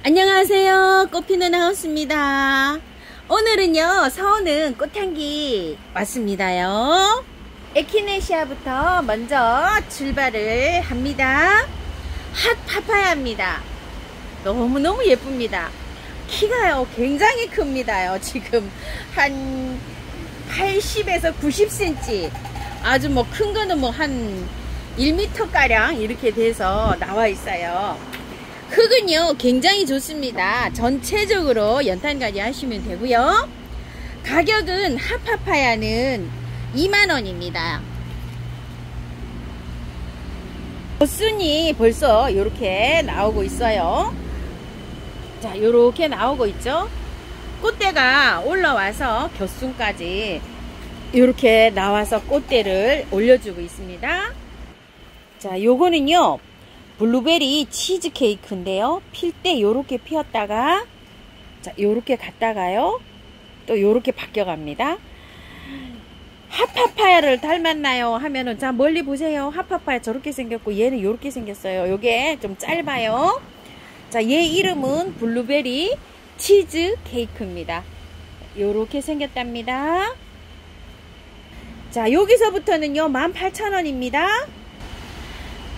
안녕하세요. 꽃피는 하우스입니다. 오늘은요, 서우는 꽃향기 왔습니다요. 에키네시아부터 먼저 출발을 합니다. 핫 파파야입니다. 너무너무 예쁩니다. 키가요 굉장히 큽니다요. 지금 한 80에서 90cm, 아주 뭐 큰 거는 뭐 한 1m 가량 이렇게 돼서 나와 있어요. 흙은요 굉장히 좋습니다. 전체적으로 연탄가리 하시면 되고요. 가격은 핫파파야는 2만원입니다. 꽃순이 벌써 이렇게 나오고 있어요. 자, 요렇게 나오고 있죠. 꽃대가 올라와서 곁순까지 이렇게 나와서 꽃대를 올려주고 있습니다. 자, 요거는요 블루베리 치즈케이크인데요. 필 때 요렇게 피었다가, 자, 요렇게 갔다가요 또 요렇게 바뀌어 갑니다. 핫파파야를 닮았나요 하면은, 자, 멀리 보세요. 핫파파야 저렇게 생겼고 얘는 요렇게 생겼어요. 요게 좀 짧아요. 자, 얘 이름은 블루베리 치즈케이크입니다. 요렇게 생겼답니다. 자, 여기서부터는요 18,000원입니다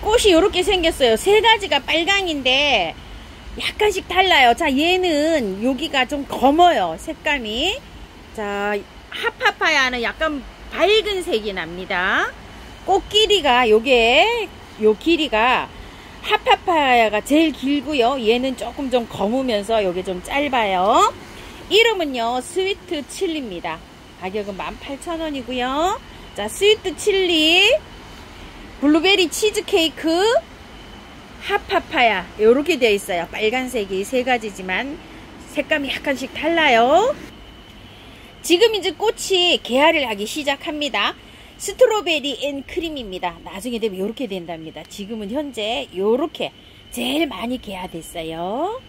꽃이 요렇게 생겼어요. 세 가지가 빨강인데 약간씩 달라요. 자, 얘는 여기가 좀 검어요, 색감이. 자, 핫파파야는 약간 밝은 색이 납니다. 꽃 길이가 요게, 요 길이가 핫파파야가 제일 길고요. 얘는 조금 좀 검으면서 요게 좀 짧아요. 이름은요 스위트 칠리입니다. 가격은 18,000원이고요. 자, 스위트 칠리, 블루베리 치즈케이크, 핫파파야 요렇게 되어 있어요. 빨간색이 세 가지지만 색감이 약간씩 달라요. 지금 이제 꽃이 개화를 하기 시작합니다. 스트로베리 앤 크림입니다. 나중에 되면 요렇게 된답니다. 지금은 현재 요렇게 제일 많이 개화됐어요.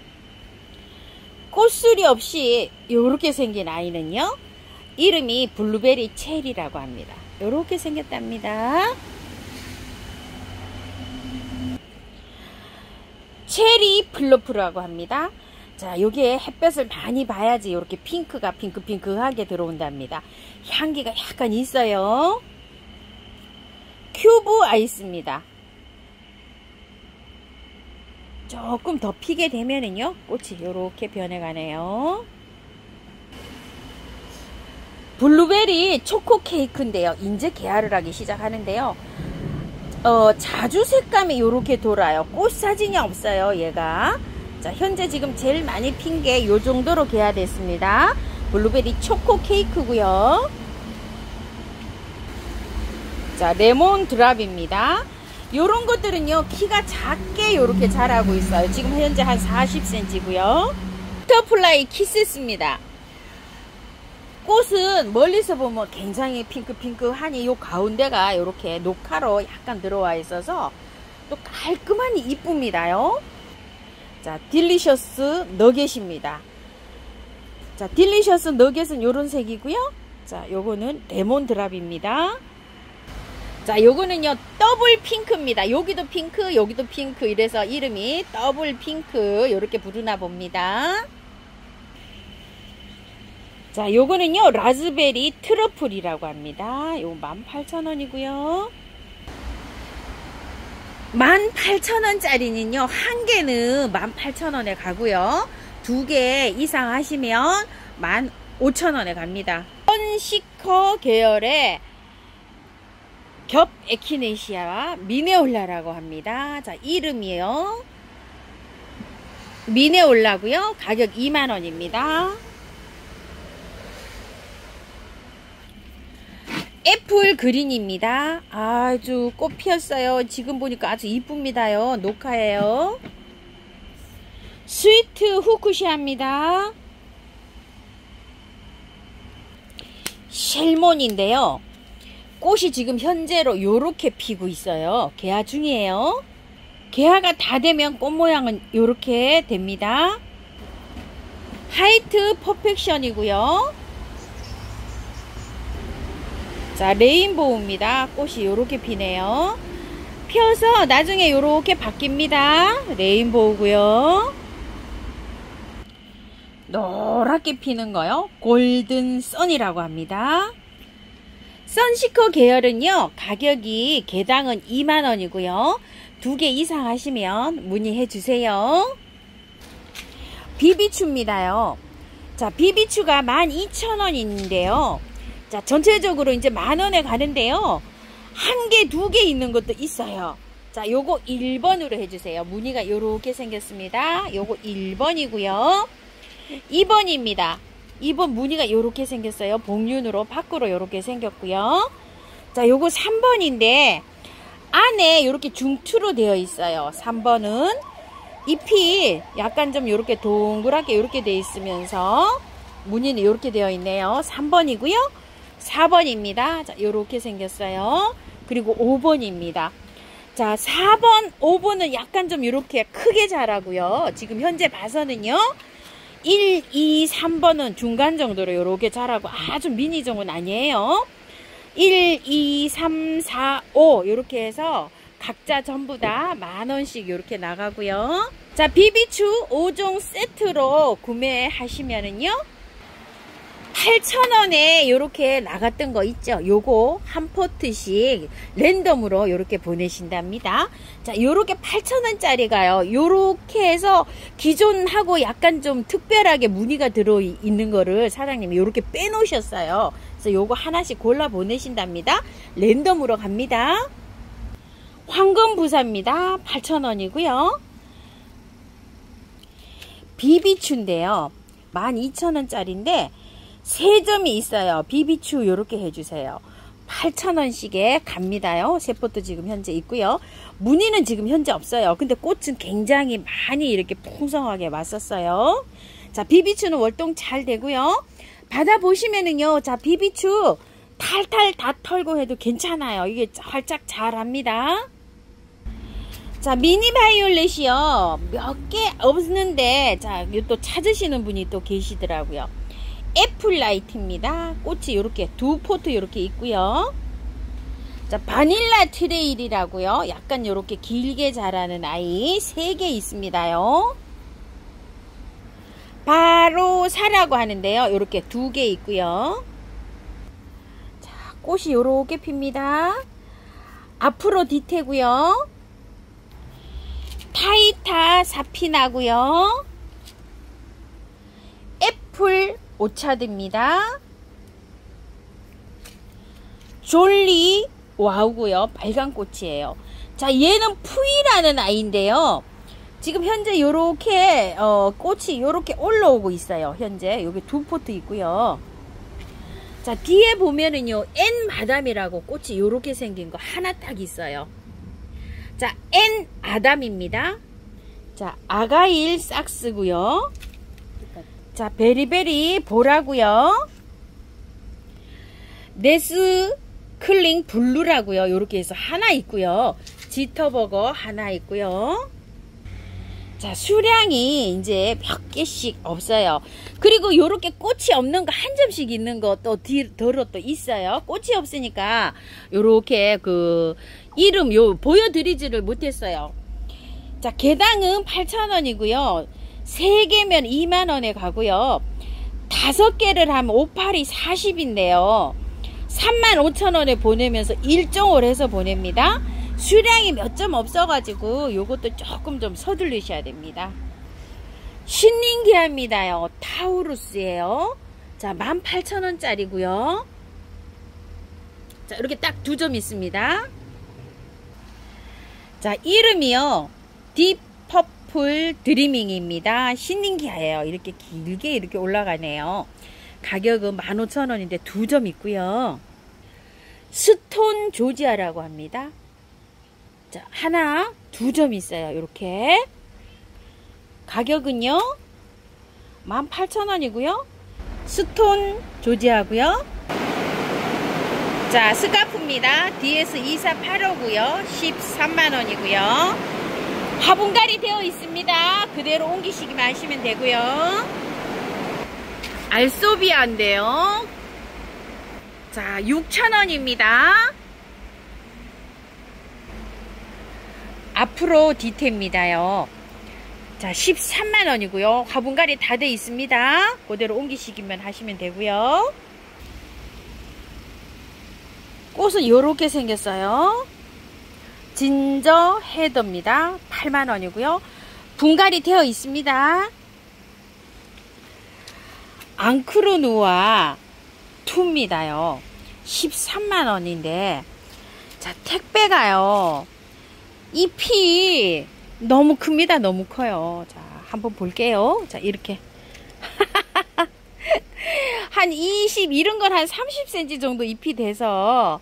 꽃술이 없이 요렇게 생긴 아이는요 이름이 블루베리 체리라고 합니다. 요렇게 생겼답니다. 체리 플러프라고 합니다. 자, 요게 햇볕을 많이 봐야지 이렇게 핑크가 핑크핑크하게 들어온답니다. 향기가 약간 있어요. 큐브 아이스입니다. 조금 더 피게 되면은요 꽃이 요렇게 변해가네요. 블루베리 초코 케이크인데요, 이제 개화를 하기 시작하는데요. 자주 색감이 요렇게 돌아요. 꽃 사진이 없어요, 얘가. 자, 현재 지금 제일 많이 핀 게 요 정도로 개화됐습니다. 블루베리 초코 케이크고요. 자, 레몬 드랍입니다. 요런 것들은요 키가 작게 요렇게 자라고 있어요. 지금 현재 한 40cm고요. 버터플라이 키스입니다. 꽃은 멀리서 보면 굉장히 핑크핑크하니 요 가운데가 요렇게 녹화로 약간 들어와 있어서 또 깔끔하니 이쁩니다요. 자, 딜리셔스 너겟입니다. 자, 딜리셔스 너겟은 요런 색이고요. 자, 요거는 레몬 드랍입니다. 자, 요거는요 더블 핑크입니다. 여기도 핑크, 여기도 핑크, 이래서 이름이 더블 핑크 요렇게 부르나 봅니다. 자, 요거는요 라즈베리 트러플이라고 합니다. 요거 18,000원이고요 18,000원짜리는요 한 개는 18,000원에 가고요 두 개 이상 하시면 15,000원에 갑니다. 헌시커 계열의 겹 에키네시아와 미네올라라고 합니다. 자, 이름이에요 미네올라고요. 가격 2만원입니다. 애플 그린입니다. 아주 꽃 피었어요. 지금 보니까 아주 이쁩니다요. 녹화예요. 스위트 후쿠시아입니다. 쉘몬인데요 꽃이 지금 현재로 요렇게 피고 있어요. 개화 중이에요. 개화가 다 되면 꽃 모양은 요렇게 됩니다. 하이트 퍼펙션이고요. 자, 레인보우입니다. 꽃이 요렇게 피네요. 펴서 나중에 요렇게 바뀝니다. 레인보우고요. 노랗게 피는 거요. 골든 선이라고 합니다. 선시커 계열은요, 가격이 개당은 2만원이고요. 2개 이상 하시면 문의해 주세요. 비비추입니다요. 자, 비비추가 12,000원인데요. 자, 전체적으로 이제 만원에 가는데요. 한 개, 2개 있는 것도 있어요. 자, 요거 1번으로 해주세요. 무늬가 요렇게 생겼습니다. 요거 1번이고요. 2번입니다. 2번 무늬가 요렇게 생겼어요. 복륜으로 밖으로 요렇게 생겼고요. 자, 요거 3번인데 안에 요렇게 중투로 되어 있어요. 3번은 잎이 약간 좀 요렇게 동그랗게 요렇게 되어 있으면서 무늬는 요렇게 되어 있네요. 3번이고요. 4번입니다. 자, 요렇게 생겼어요. 그리고 5번입니다. 자, 4번, 5번은 약간 좀 이렇게 크게 자라고요. 지금 현재 봐서는요. 1, 2, 3번은 중간 정도로 이렇게 자라고 아주 미니종은 아니에요. 1, 2, 3, 4, 5 이렇게 해서 각자 전부 다 만원씩 이렇게 나가고요. 자, 비비추 5종 세트로 구매하시면은요. 8,000원에 이렇게 나갔던 거 있죠. 요거 한 포트씩 랜덤으로 이렇게 보내신답니다. 자, 요렇게 8,000원짜리가요. 요렇게 해서 기존하고 약간 좀 특별하게 무늬가 들어있는 거를 사장님이 요렇게 빼놓으셨어요. 그래서 요거 하나씩 골라 보내신답니다. 랜덤으로 갑니다. 황금부사입니다. 8,000원이고요. 비비추인데요. 12,000원짜리인데 3점이 있어요. 비비추 요렇게 해주세요. 8,000원씩에 갑니다요. 세포도 지금 현재 있고요. 무늬는 지금 현재 없어요. 근데 꽃은 굉장히 많이 이렇게 풍성하게 왔었어요. 자, 비비추는 월동 잘 되고요. 받아보시면은요. 자, 비비추 탈탈 다 털고 해도 괜찮아요. 이게 활짝 잘합니다. 자, 미니 바이올렛이요. 몇 개 없는데 자, 또 찾으시는 분이 또 계시더라고요. 애플라이트입니다. 꽃이 이렇게 2포트 이렇게 있고요. 자, 바닐라 트레일이라고요. 약간 이렇게 길게 자라는 아이 3개 있습니다요. 바로 사라고 하는데요. 이렇게 2개 있고요. 자, 꽃이 이렇게 핍니다. 앞으로 디테고요. 타이타 사피나고요. 애플 오차드입니다. 졸리 와우고요. 빨간 꽃이에요. 자, 얘는 푸이라는 아이인데요. 지금 현재 요렇게 꽃이 요렇게 올라오고 있어요. 현재 여기 2포트 있고요. 자, 뒤에 보면은요 N 마담이라고 꽃이 요렇게 생긴 거 하나 딱 있어요. 자, N 아담입니다. 자, 아가일 삭스고요. 자, 베리베리 보라고요. 네스 클링 블루라고요. 요렇게 해서 하나 있고요. 지터버거 하나 있고요. 자, 수량이 이제 몇 개씩 없어요. 그리고 요렇게 꽃이 없는 거 한 점씩 있는 거 또 뒤로 또 있어요. 꽃이 없으니까 요렇게 그 이름 보여드리지를 못했어요. 자, 개당은 8,000원이고요. 3개면 2만원에 가고요. 5개를 하면 5,8이 40인데요. 35,000원에 보내면서 1종을 해서 보냅니다. 수량이 몇 점 없어가지고 요것도 조금 좀 서둘르셔야 됩니다. 신nin기아입니다요. 타우루스예요. 자, 18,000원짜리고요. 자, 이렇게 딱 2점 있습니다. 자, 이름이요. 딥퍼플 드리밍입니다. 신nin기아예요. 이렇게 길게 이렇게 올라가네요. 가격은 15,000원인데 2점 있고요. 스톤 조지아라고 합니다. 자, 하나 2점 있어요. 이렇게 가격은요 18,000원이고요. 스톤 조지아고요. 자, 스카프입니다. DS248호고요. 13만원이고요. 화분갈이 되어 있습니다. 그대로 옮기시기만 하시면 되고요. 알소비아인데요. 자, 6,000원입니다. 앞으로 디테입니다요. 자, 13만원이고요. 화분갈이 다 돼 있습니다. 그대로 옮기시기만 하시면 되고요. 꽃은 이렇게 생겼어요. 진저 헤더입니다. 8만원이고요. 분갈이 되어 있습니다. 앙크르누아 2입니다요. 13만원인데, 자, 택배가요. 잎이 너무 큽니다. 너무 커요. 자, 한번 볼게요. 자, 이렇게. 한 20, 이런 건 한 30cm 정도 잎이 돼서,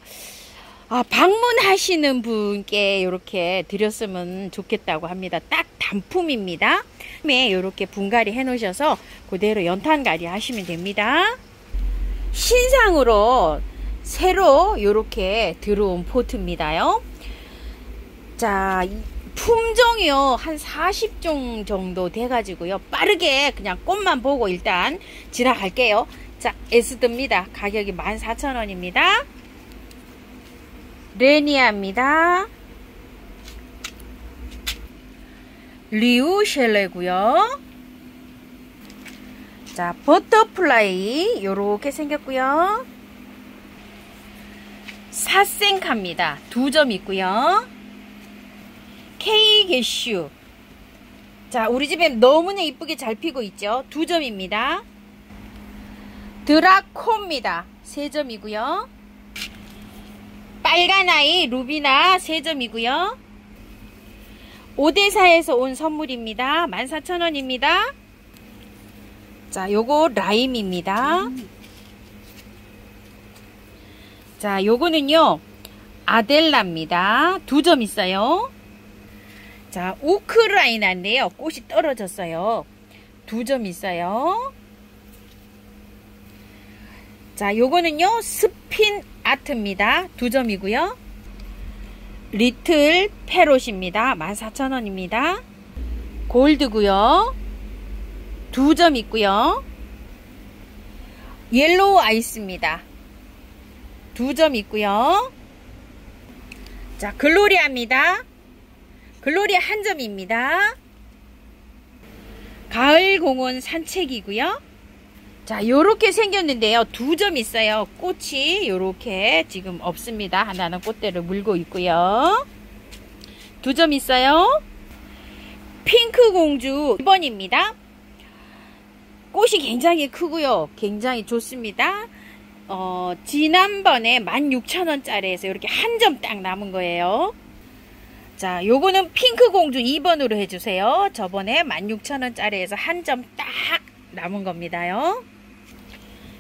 방문하시는 분께 이렇게 드렸으면 좋겠다고 합니다. 딱 단품입니다. 이렇게 분갈이 해 놓으셔서 그대로 연탄갈이 하시면 됩니다. 신상으로 새로 이렇게 들어온 포트입니다요. 자, 품종이요 한 40종 정도 돼 가지고요, 빠르게 그냥 꽃만 보고 일단 지나갈게요. 자, 에스드입니다. 가격이 14,000원입니다 레니아입니다. 리우셸레고요. 자, 버터플라이 요렇게 생겼고요. 사생카입니다. 2점 있고요. 케이게슈. 자, 우리 집에 너무나 이쁘게 잘 피고 있죠. 2점입니다. 드라코입니다. 3점이고요. 빨간아이 루비나 3점이고요. 오데사에서 온 선물입니다. 14,000원입니다. 자, 요거 라임입니다. 자, 요거는요 아델라입니다. 2점 있어요. 자, 우크라이나인데요, 꽃이 떨어졌어요. 2점 있어요. 자, 요거는요 스핀 아트입니다. 2점이고요. 리틀 페롯입니다. 14,000원입니다. 골드고요. 2점 있고요. 옐로우 아이스입니다. 2점 있고요. 자, 글로리아입니다. 글로리아 1점입니다. 가을 공원 산책이고요. 자, 요렇게 생겼는데요, 2점 있어요. 꽃이 요렇게 지금 없습니다. 하나는 꽃대를 물고 있고요. 2점 있어요. 핑크 공주 2번입니다. 꽃이 굉장히 크고요, 굉장히 좋습니다. 지난번에 16,000원짜리에서 이렇게 한 점 딱 남은 거예요. 자, 요거는 핑크 공주 2번으로 해주세요. 저번에 16,000원짜리에서 한 점 딱 남은 겁니다요.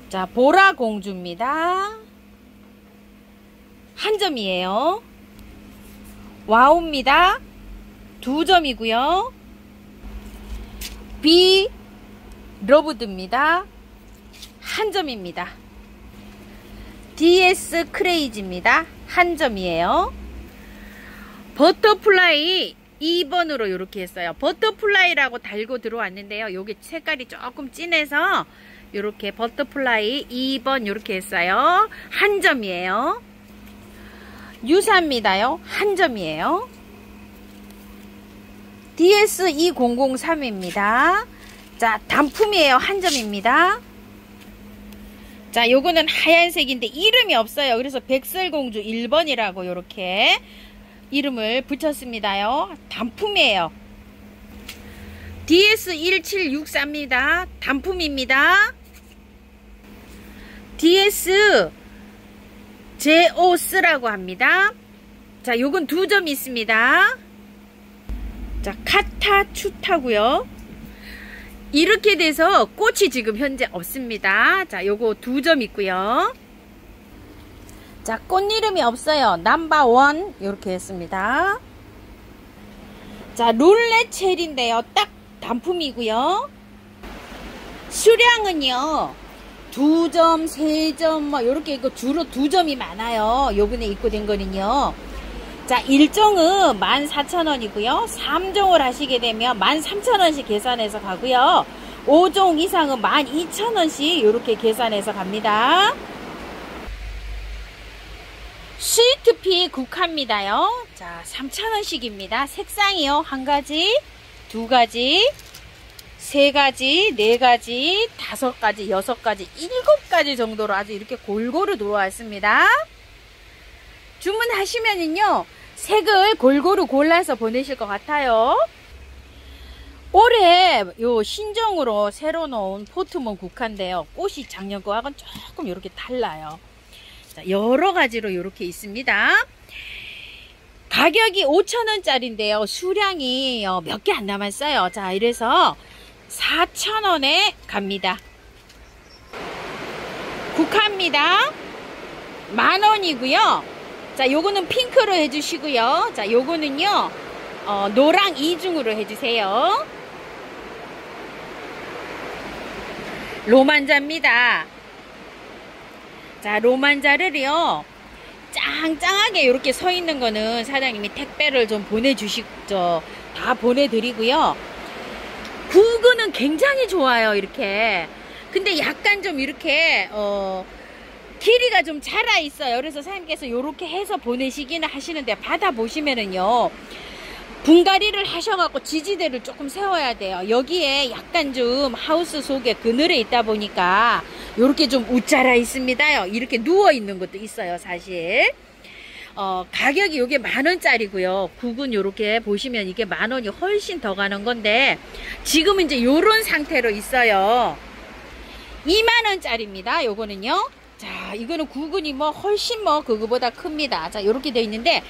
자, 보라 공주입니다. 한 점이에요. 와우입니다. 2점이고요. 비 러브드입니다. 한 점입니다. DS 크레이지입니다. 한 점이에요. 버터플라이 2번으로 이렇게 했어요. 버터플라이라고 달고 들어왔는데요, 요게 색깔이 조금 진해서 이렇게 버터플라이 2번 이렇게 했어요. 한 점이에요. 유사입니다요. 한 점이에요. DS2003입니다. 자, 단품이에요. 한 점입니다. 자, 요거는 하얀색인데 이름이 없어요. 그래서 백설공주 1번이라고 이렇게 이름을 붙였습니다요. 단품이에요. DS1764입니다. 단품입니다. DS 제오스라고 합니다. 자, 요건 2점 있습니다. 자, 카타추타고요. 이렇게 돼서 꽃이 지금 현재 없습니다. 자, 요거 2점 있고요. 자, 꽃 이름이 없어요. 넘버1 이렇게 했습니다. 자, 룰렛 체리인데요, 딱 단품이고요. 수량은요 2점, 3점 뭐 이렇게 있고, 주로 2점이 많아요. 요번에 입고된 거는요. 자, 1종은 14,000원이고요. 3종을 하시게 되면 13,000원씩 계산해서 가고요. 5종 이상은 12,000원씩 이렇게 계산해서 갑니다. 스위트피 국화입니다요. 자, 3,000원씩입니다. 색상이요, 한 가지, 2가지, 3가지, 4가지, 5가지, 6가지, 7가지 정도로 아주 이렇게 골고루 들어와 있습니다. 주문하시면은요, 색을 골고루 골라서 보내실 것 같아요. 올해 요 신종으로 새로 나온 포트몬 국화인데요. 꽃이 작년 거하고는 조금 이렇게 달라요. 자, 여러 가지로 이렇게 있습니다. 가격이 5,000원짜리인데요. 수량이 몇 개 안 남았어요. 자, 이래서 4,000원에 갑니다. 국화입니다. 10,000원이고요. 자, 요거는 핑크로 해주시고요. 자, 요거는요, 노랑 이중으로 해주세요. 로만자입니다. 자, 로만자를요, 짱짱하게 이렇게 서 있는 거는 사장님이 택배를 좀 보내주시죠. 다 보내드리고요. 구근은 굉장히 좋아요, 이렇게. 근데 약간 좀 이렇게, 길이가 좀 자라 있어요. 그래서 사장님께서 이렇게 해서 보내시기는 하시는데, 받아보시면은요, 분갈이를 하셔갖고 지지대를 조금 세워야 돼요. 여기에 약간 좀 하우스 속에 그늘에 있다 보니까 요렇게 좀 우짜라 있습니다요. 이렇게 누워 있는 것도 있어요, 사실. 가격이 요게 10,000원짜리고요. 국은 요렇게 보시면 이게 10,000원이 훨씬 더 가는 건데, 지금은 이제 요런 상태로 있어요. 20,000원짜리입니다. 요거는요. 자, 이거는 구근이 뭐 훨씬 뭐 그거보다 큽니다. 자, 요렇게 돼 있는데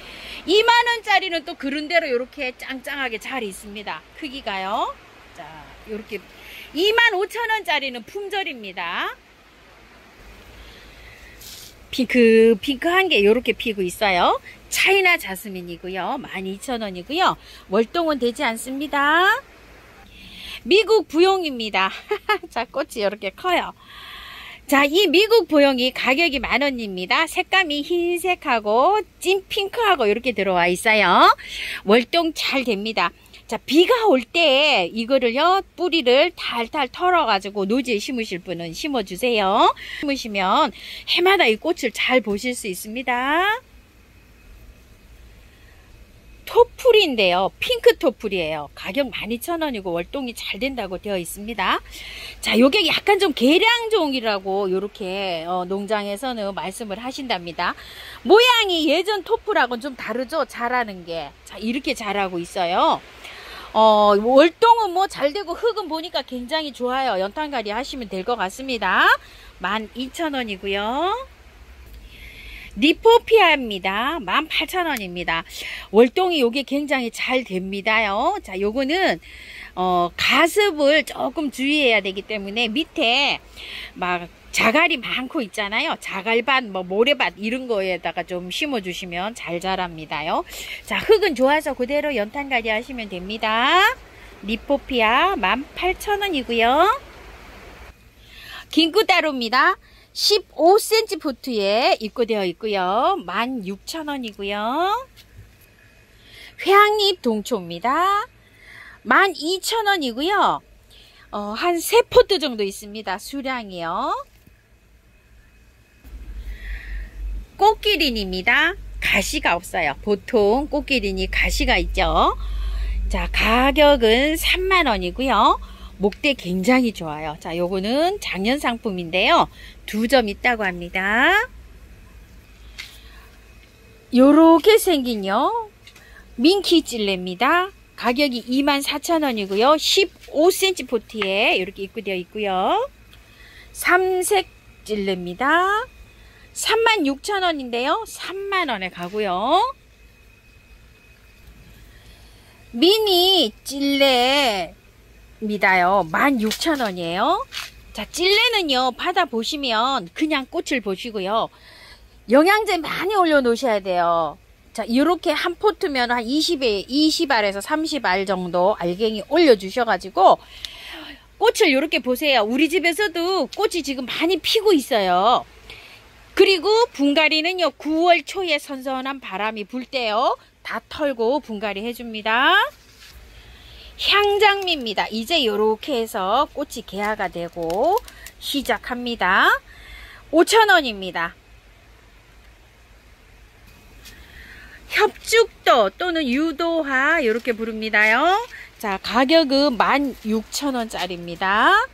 20,000원짜리는 또 그런대로 요렇게 짱짱하게 잘 있습니다. 크기가요. 자, 요렇게 25,000원짜리는 품절입니다. 핑크한 게 요렇게 피고 있어요. 차이나 자스민이고요. 12,000원이고요. 월동은 되지 않습니다. 미국 부용입니다. 자, 꽃이 이렇게 커요. 자, 이 미국 보용이 가격이 10,000원입니다. 색감이 흰색하고 찐핑크하고 이렇게 들어와 있어요. 월동 잘 됩니다. 자, 비가 올 때 이거를요, 뿌리를 탈탈 털어가지고 노지에 심으실 분은 심어주세요. 심으시면 해마다 이 꽃을 잘 보실 수 있습니다. 토풀인데요. 핑크 토풀이에요. 가격 12,000원이고 월동이 잘 된다고 되어 있습니다. 자, 요게 약간 좀 계량종이라고 요렇게 농장에서는 말씀을 하신답니다. 모양이 예전 토풀하고는 좀 다르죠. 자라는 게. 자, 이렇게 자라고 있어요. 월동은 뭐 잘 되고 흙은 보니까 굉장히 좋아요. 연탄갈이 하시면 될 것 같습니다. 12,000원이고요. 니포피아입니다. 18,000원입니다. 월동이 요게 굉장히 잘 됩니다요. 자, 요거는 가습을 조금 주의해야 되기 때문에 밑에 막 자갈이 많고 있잖아요. 자갈밭, 뭐 모래밭 이런 거에다가 좀 심어 주시면 잘 자랍니다요. 자, 흙은 좋아서 그대로 연탄갈이 하시면 됩니다. 니포피아 18,000원이고요. 긴구따로입니다. 15cm 포트에 입고되어 있고요. 16,000원이고요. 회양잎 동초입니다. 12,000원이고요. 한 3포트 정도 있습니다. 수량이요. 꽃기린입니다. 가시가 없어요. 보통 꽃기린이 가시가 있죠. 자, 가격은 30,000원이고요. 목대 굉장히 좋아요. 자, 요거는 작년 상품인데요. 2점 있다고 합니다. 요렇게 생긴요. 민키 찔레입니다. 가격이 24,000원이고요. 15cm 포트에 이렇게 입고되어 있고요. 삼색 찔레입니다. 36,000원인데요. 30,000원에 가고요. 미니 찔레 입니다요. 16,000원이에요. 자, 찔레는요, 받아보시면 그냥 꽃을 보시고요. 영양제 많이 올려 놓으셔야 돼요. 자, 이렇게 한 포트면 한 20알에서 30알 정도 알갱이 올려 주셔가지고 꽃을 이렇게 보세요. 우리 집에서도 꽃이 지금 많이 피고 있어요. 그리고 분갈이는요, 9월 초에 선선한 바람이 불 때요, 다 털고 분갈이 해줍니다. 향장미입니다. 이제 이렇게 해서 꽃이 개화가 되고 시작합니다. 5,000원입니다. 협죽도 또는 유도화 이렇게 부릅니다요. 자, 가격은 16,000원짜리입니다.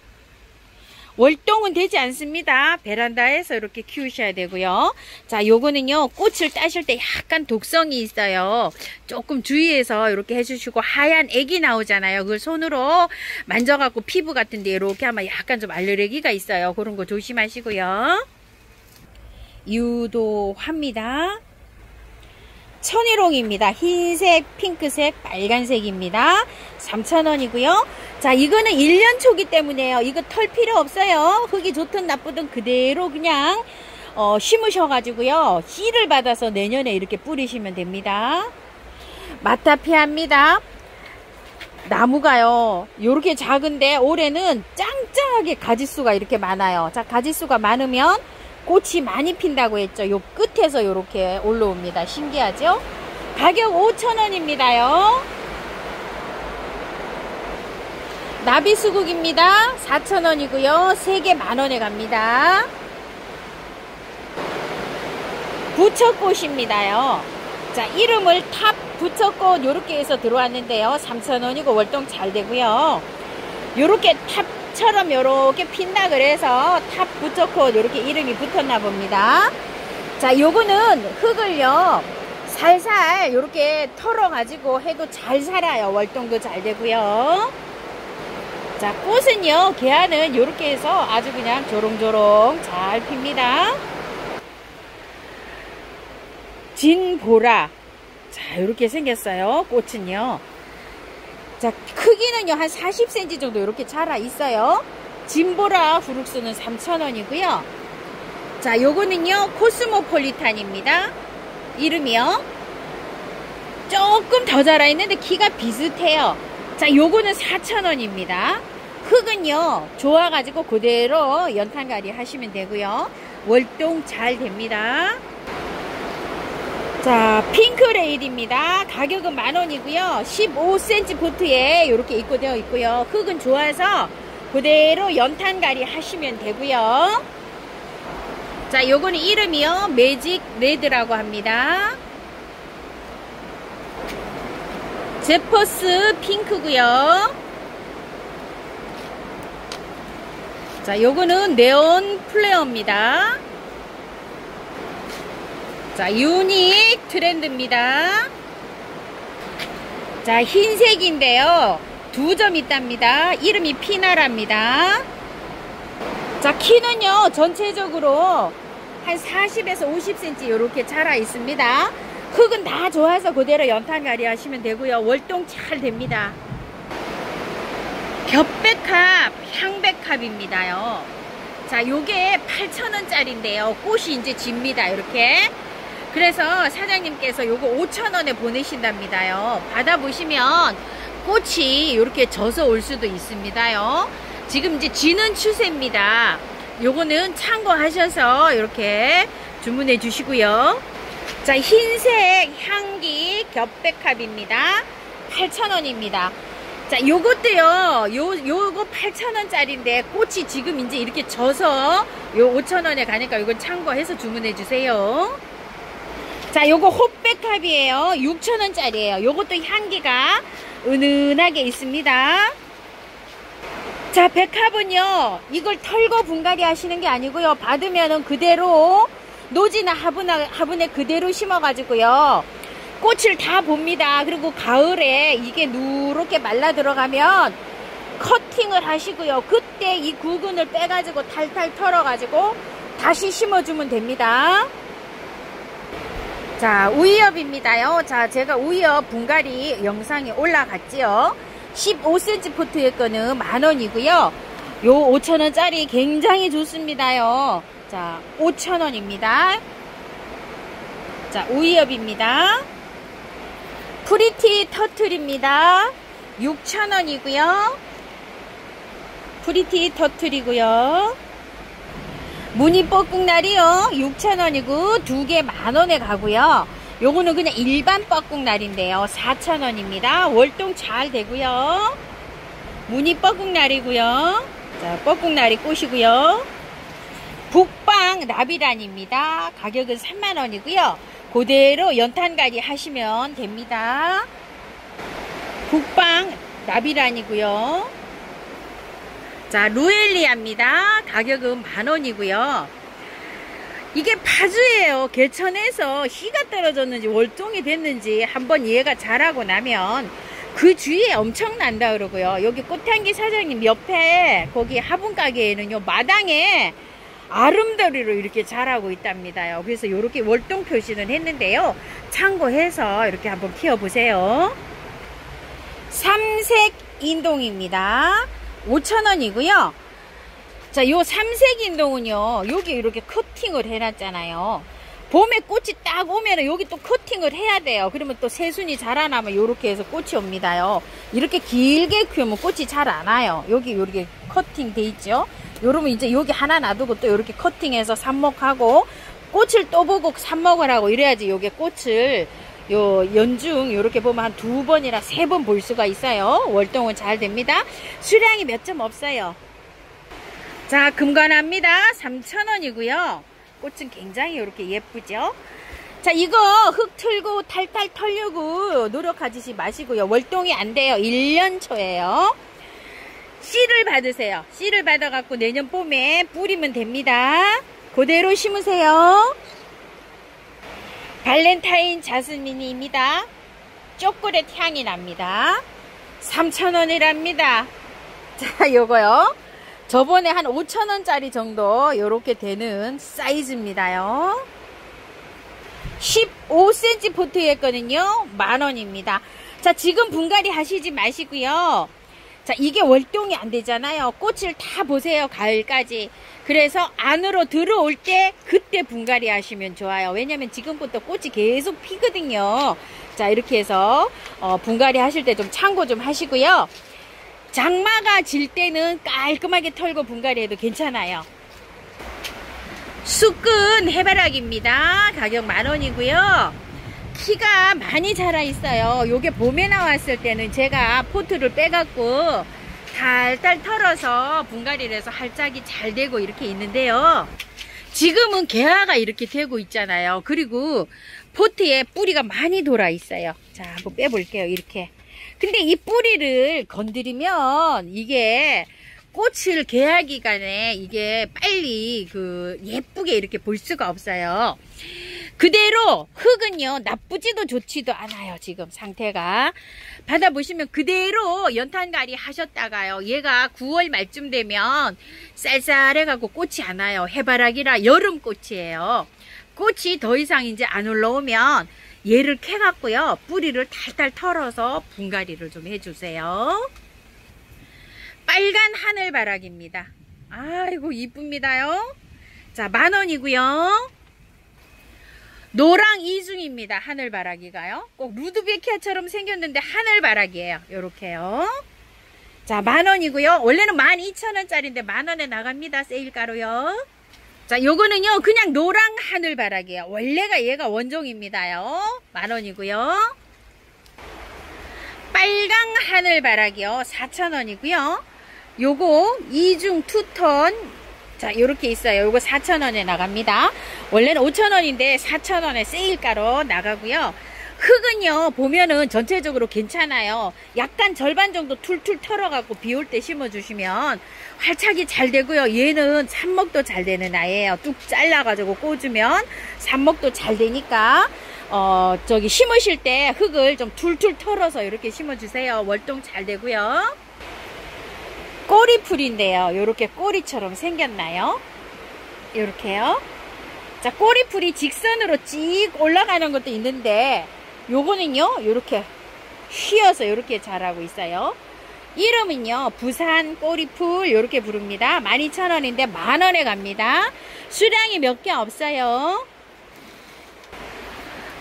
월동은 되지 않습니다. 베란다에서 이렇게 키우셔야 되고요. 자, 요거는요, 꽃을 따실 때 약간 독성이 있어요. 조금 주의해서 이렇게 해주시고, 하얀 액이 나오잖아요. 그걸 손으로 만져갖고 피부 같은데 이렇게 하면 약간 좀 알레르기가 있어요. 그런 거 조심하시고요. 유도화입니다. 천일홍입니다. 흰색, 핑크색, 빨간색입니다. 3,000원이고요. 자, 이거는 1년 초기 때문에요. 이거 털 필요 없어요. 흙이 좋든 나쁘든 그대로 그냥 심으셔가지고요. 씨를 받아서 내년에 이렇게 뿌리시면 됩니다. 마타피아입니다. 나무가요, 요렇게 작은데 올해는 짱짱하게 가지수가 이렇게 많아요. 자, 가지수가 많으면 꽃이 많이 핀다고 했죠. 요 끝에서 요렇게 올라옵니다. 신기하죠? 가격 5,000원입니다요. 나비수국입니다. 4,000원이고요. 3개 만원에 갑니다. 부처꽃입니다요. 자, 이름을 탑 부처꽃 요렇게 해서 들어왔는데요. 3,000원이고 월동 잘 되고요. 요렇게 탑처럼 요렇게 핀다 그래서 탑 부처꽃 요렇게 이름이 붙었나 봅니다. 자, 요거는 흙을요, 살살 요렇게 털어 가지고 해도 잘 살아요. 월동도 잘 되고요. 자, 꽃은요, 개화는 요렇게 해서 아주 그냥 조롱조롱 잘 핍니다. 진보라. 자, 요렇게 생겼어요. 꽃은요. 자, 크기는요, 한 40cm 정도 이렇게 자라 있어요. 진보라 후룩스는 3,000원이고요. 자, 요거는요, 코스모폴리탄입니다. 이름이요. 조금 더 자라 있는데 키가 비슷해요. 자, 요거는 4,000원입니다. 흙은요, 좋아가지고 그대로 연탄가리 하시면 되고요. 월동 잘 됩니다. 자, 핑크레일입니다. 가격은 만원이고요. 15cm 포트에 이렇게 입고되어 있고요. 흙은 좋아서 그대로 연탄가리 하시면 되고요. 자, 요거는 이름이요, 매직 레드라고 합니다. 제퍼스 핑크고요. 자, 요거는 네온 플레어입니다. 자, 유닉 트렌드입니다. 자, 흰색인데요, 2점 있답니다. 이름이 피나라입니다. 자, 키는요, 전체적으로 한 40에서 50cm 이렇게 자라 있습니다. 흙은 다 좋아서 그대로 연탄가리 하시면 되고요. 월동 잘 됩니다. 겹백합, 향백합입니다요. 자, 요게 8,000원짜리인데요. 꽃이 이제 집니다. 이렇게. 그래서 사장님께서 요거 5,000원에 보내신답니다요. 받아보시면 꽃이 이렇게 져서 올 수도 있습니다요. 지금 이제 지는 추세입니다. 요거는 참고하셔서 이렇게 주문해 주시고요. 자, 흰색 향기 겹백합입니다. 8,000원입니다. 자, 요것도요, 요거 8,000원짜리인데 꽃이 지금 이제 이렇게 져서 요 5,000원에 가니까 이건 참고해서 주문해 주세요. 자, 요거 홉백합이에요. 6,000원짜리예요. 요것도 향기가 은은하게 있습니다. 자, 백합은요, 이걸 털고 분갈이 하시는 게 아니고요, 받으면은 그대로 노지나 화분에 그대로 심어가지고요, 꽃을 다 봅니다. 그리고 가을에 이게 누렇게 말라 들어가면 커팅을 하시고요, 그때 이 구근을 빼가지고 탈탈 털어가지고 다시 심어주면 됩니다. 자, 우이엽입니다요. 자, 제가 우이엽 분갈이 영상이 올라갔지요. 15cm 포트의 거는 만원이고요. 요 5,000원짜리 굉장히 좋습니다요. 자, 5,000원입니다. 자, 우이엽입니다. 프리티 터틀입니다. 6,000원이고요. 프리티 터틀이고요. 무늬 뻐꾹날이요, 6,000원이고 2개 만원에 가고요. 요거는 그냥 일반 뻐꾹날인데요, 4,000원입니다. 월동 잘 되고요. 무늬 뻐꾹날이고요. 자, 뻐꾹날이 꽃이고요. 북방 라비란입니다. 가격은 3만원이고요. 그대로 연탄가리 하시면 됩니다. 북방 나비란이고요. 자, 루엘리아입니다. 가격은 10,000원이고요. 이게 파주예요. 개천에서 희가 떨어졌는지 월동이 됐는지 한번 얘가 자라고 나면 그 주위에 엄청 난다 그러고요. 여기 꽃향기 사장님 옆에 거기 화분 가게에는요, 마당에 아름다리로 이렇게 자라고 있답니다요. 그래서 이렇게 월동 표시는 했는데요. 참고해서 이렇게 한번 키워보세요. 삼색 인동입니다. 5,000원이고요. 자, 요 삼색 인동은요, 여기 이렇게 커팅을 해놨잖아요. 봄에 꽃이 딱 오면은 여기 또 커팅을 해야 돼요. 그러면 또 새순이 자라나면 요렇게 해서 꽃이 옵니다요. 이렇게 길게 키우면 꽃이 잘 안 와요. 여기 요렇게 커팅 돼 있죠. 요러면 이제 여기 하나 놔두고 또 이렇게 커팅해서 삽목하고 꽃을 또 보고 삽목을 하고 이래야지 요게 꽃을 요 연중 요렇게 보면 한 2번이나 3번 볼 수가 있어요. 월동은 잘 됩니다. 수량이 몇 점 없어요. 자, 금관합니다. 3,000원이고요. 꽃은 굉장히 이렇게 예쁘죠. 자, 이거 흙 틀고 탈탈 털려고 노력하지 마시고요. 월동이 안 돼요. 1년 초예요. 씨를 받으세요. 씨를 받아갖고 내년 봄에 뿌리면 됩니다. 그대로 심으세요. 발렌타인 자스민입니다. 초콜릿 향이 납니다. 3,000원이랍니다. 자, 요거요. 저번에 한 5,000원짜리 정도 요렇게 되는 사이즈입니다요. 15cm 포트였거든요. 10,000원입니다. 자, 지금 분갈이 하시지 마시고요. 자, 이게 월동이 안 되잖아요. 꽃을 다 보세요. 가을까지. 그래서 안으로 들어올 때 그때 분갈이 하시면 좋아요. 왜냐면 지금부터 꽃이 계속 피거든요. 자, 이렇게 해서 분갈이 하실 때 좀 참고 좀 하시고요. 장마가 질 때는 깔끔하게 털고 분갈이 해도 괜찮아요. 쑥은 해바라기입니다. 가격 10,000원이고요. 키가 많이 자라 있어요. 요게 봄에 나왔을 때는 제가 포트를 빼갖고 달달 털어서 분갈이를 해서 활짝이 잘 되고 이렇게 있는데요. 지금은 개화가 이렇게 되고 있잖아요. 그리고 포트에 뿌리가 많이 돌아 있어요. 자, 한번 빼볼게요. 이렇게. 근데 이 뿌리를 건드리면 이게 꽃을 개화 기간에 이게 빨리 예쁘게 이렇게 볼 수가 없어요. 그대로 흙은요, 나쁘지도 좋지도 않아요. 지금 상태가 받아보시면 그대로 연탄갈이 하셨다가요, 얘가 9월 말쯤 되면 쌀쌀해갖고 꽃이 안 와요. 해바라기라 여름꽃이에요. 꽃이 더 이상 이제 안 올라오면 얘를 캐갖고요, 뿌리를 탈탈 털어서 분갈이를 좀 해주세요. 빨간 하늘바라기입니다. 아이고 이쁩니다요. 자, 10,000원이고요. 노랑 이중입니다. 하늘바라기가요. 꼭 루드베키아처럼 생겼는데 하늘바라기예요. 요렇게요. 자, 10,000원이고요. 원래는 12,000원짜리인데 10,000원에 나갑니다. 세일가로요. 자, 요거는요, 그냥 노랑 하늘바라기예요. 원래가 얘가 원종입니다요. 10,000원이고요. 빨강 하늘바라기요. 4,000원이고요. 요거 이중 투톤, 자, 요렇게 있어요. 요거 4,000원에 나갑니다. 원래는 5,000원인데 4,000원에 세일가로 나가고요. 흙은요, 보면은 전체적으로 괜찮아요. 약간 절반 정도 툴툴 털어갖고 비 올 때 심어주시면 활착이 잘 되고요. 얘는 삽목도 잘 되는 아이예요. 뚝 잘라가지고 꽂으면 삽목도 잘 되니까 심으실 때 흙을 좀 툴툴 털어서 이렇게 심어주세요. 월동 잘 되고요. 꼬리풀인데요. 요렇게 꼬리처럼 생겼나요? 요렇게요. 자, 꼬리풀이 직선으로 찍 올라가는 것도 있는데 요거는요, 요렇게 휘어서 요렇게 자라고 있어요. 이름은요, 부산 꼬리풀 요렇게 부릅니다. 12,000원인데 10,000원에 갑니다. 수량이 몇 개 없어요.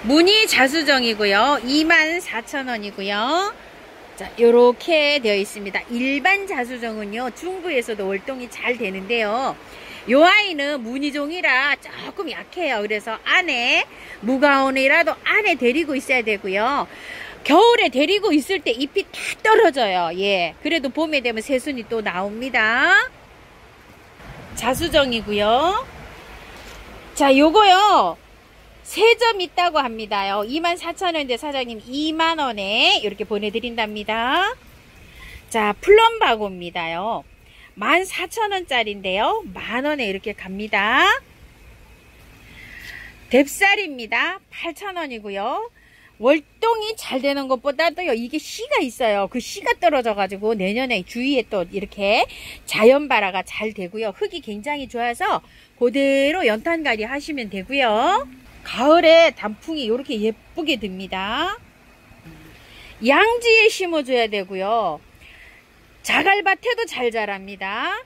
무늬 자수정이고요. 24,000원이고요. 자, 요렇게 되어 있습니다. 일반 자수정은요, 중부에서도 월동이 잘 되는데요. 요 아이는 무늬종이라 조금 약해요. 그래서 안에 무가온이라도 안에 데리고 있어야 되고요. 겨울에 데리고 있을 때 잎이 다 떨어져요. 예, 그래도 봄에 되면 새순이 또 나옵니다. 자수정이고요. 자, 요거요, 3점 있다고 합니다요. 24,000원인데 사장님 20,000원에 이렇게 보내드린답니다. 자, 플럼바고입니다요. 14,000원짜리인데요. 만원에 이렇게 갑니다. 뎁쌀입니다. 8,000원이고요. 월동이 잘 되는 것보다도요, 이게 씨가 있어요. 그 씨가 떨어져 가지고 내년에 주위에 또 이렇게 자연발화가 잘 되고요. 흙이 굉장히 좋아서 그대로 연탄갈이 하시면 되고요. 가을에 단풍이 이렇게 예쁘게 듭니다. 양지에 심어줘야 되고요. 자갈밭에도 잘 자랍니다.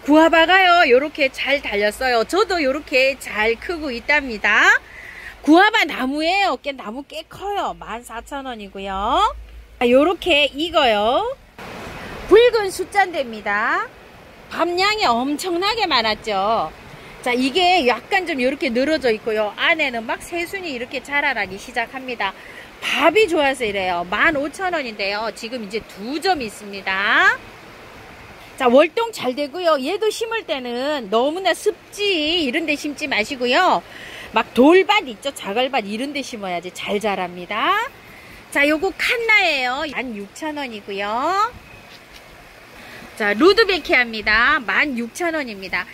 구아바가요, 요렇게 잘 달렸어요. 저도 요렇게 잘 크고 있답니다. 구아바 나무예요. 나무 꽤 커요. 14,000원이고요. 요렇게 익어요. 붉은 숫잔대입니다. 밤양이 엄청나게 많았죠. 자, 이게 약간 좀 이렇게 늘어져 있고요. 안에는 막 새순이 이렇게 자라나기 시작합니다. 밥이 좋아서 이래요. 15,000원인데요. 지금 이제 2점 있습니다. 자, 월동 잘 되고요. 얘도 심을 때는 너무나 습지 이런 데 심지 마시고요. 막 돌밭 있죠? 자갈밭 이런 데 심어야지 잘 자랍니다. 자, 요거 칸나예요. 16,000원이고요. 자, 루드베키아입니다. 16,000원입니다.